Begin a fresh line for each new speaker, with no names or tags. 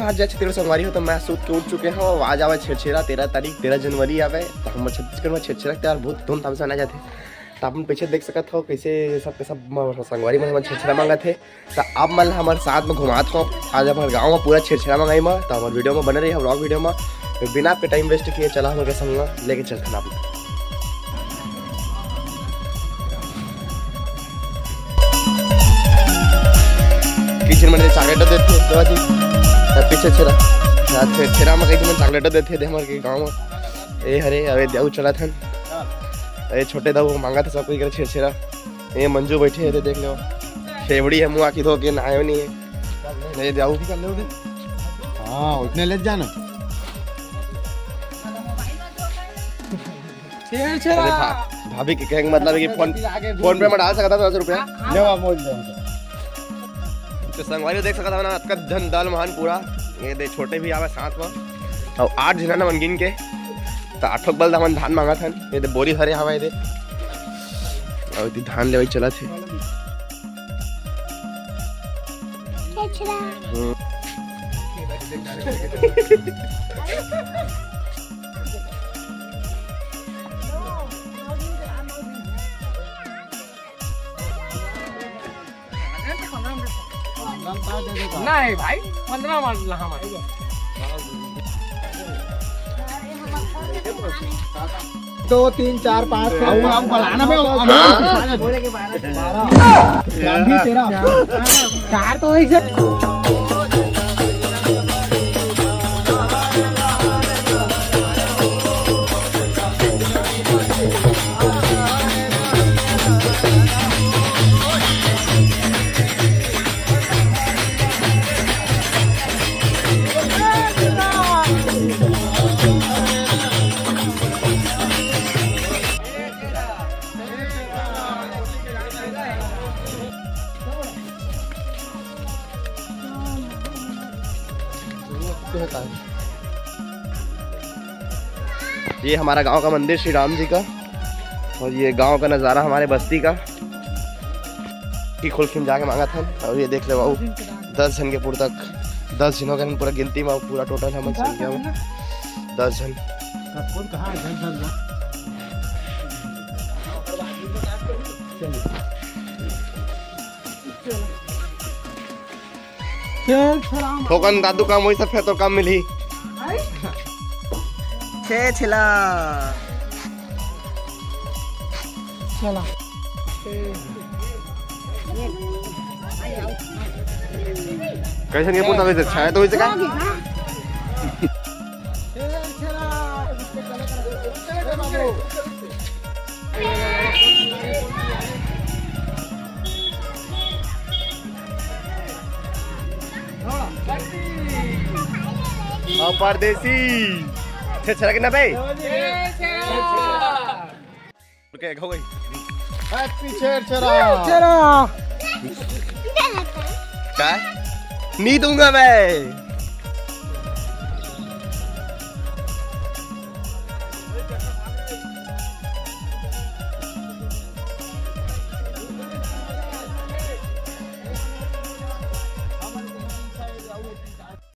आज जा 13 संगवारी हो तो मैं सूत के उठ चुके हैं और आज आवे छेरछेरा 13 तारीख 13 जनवरी आवे तो हम छत्तीसगढ़ में छेरछेरा त्यार बहुत धूमधाम से मनाया जाते। तो आप पीछे देख सकते हो कैसे सब संगवारी में छेरछेरा मांगा थे। तो आप मन हमारे साथ में घुमात हो आज हमारे गाँव में पूरा छेरछेरा मंगाई में। तो हमारे वीडियो में बने रही ब्लॉग वीडियो में बिना आपके टाइम वेस्ट किए चला हमारे संग लेके चलते हैं आप। किचन में चॉकलेट देते तो जी पीछे छेरा में कहीं चॉकलेट देते थे हमारे गाँव में। ए हरे अरे देव चला था अरे छोटे दाऊ मांगा था सब कोई करे छेरा। ये मंजू बैठे थे देख लो शेवड़ी है मुँह आखी धो के नहायो नहीं है नहीं जाऊ भी कर लो। हाँ उठने ले जाना भाभी के कहने मतलब है कि फोन पे मैं डाल सकता था 10 रुपया। तो संगवारी देख सकता था ना आपका धन दाल महान पूरा ये दे छोटे भी आवे साथ में और 8 जना ना मनगिन के तो 8 बल हमन धान मांगा था ये दे बोरी हरे हवा दे और दी धान लेवे चला थे।
नहीं भाई 15 मान हमारे 2 3 4 5 हम बढ़ाना चार तो एक
ये हमारा गांव का मंदिर श्री राम जी का और ये गांव का नज़ारा हमारे बस्ती का की खुलखिम जाके मांगा था। और ये देख ले बाबू 10 जन के पूरा तक 10 जनों का पूरा गिनती में पूरा टोटल हम संख्या में 10 जन। ठोकन दादू काम वही सब फिर तो काम मिली छिला
चला
कैसे नहीं पूछा वैसे छाया तो वैसे का परदेसी छेरा कितना पे ओके हो गई हैप्पी छेरा क्या नहीं दूंगा मैं।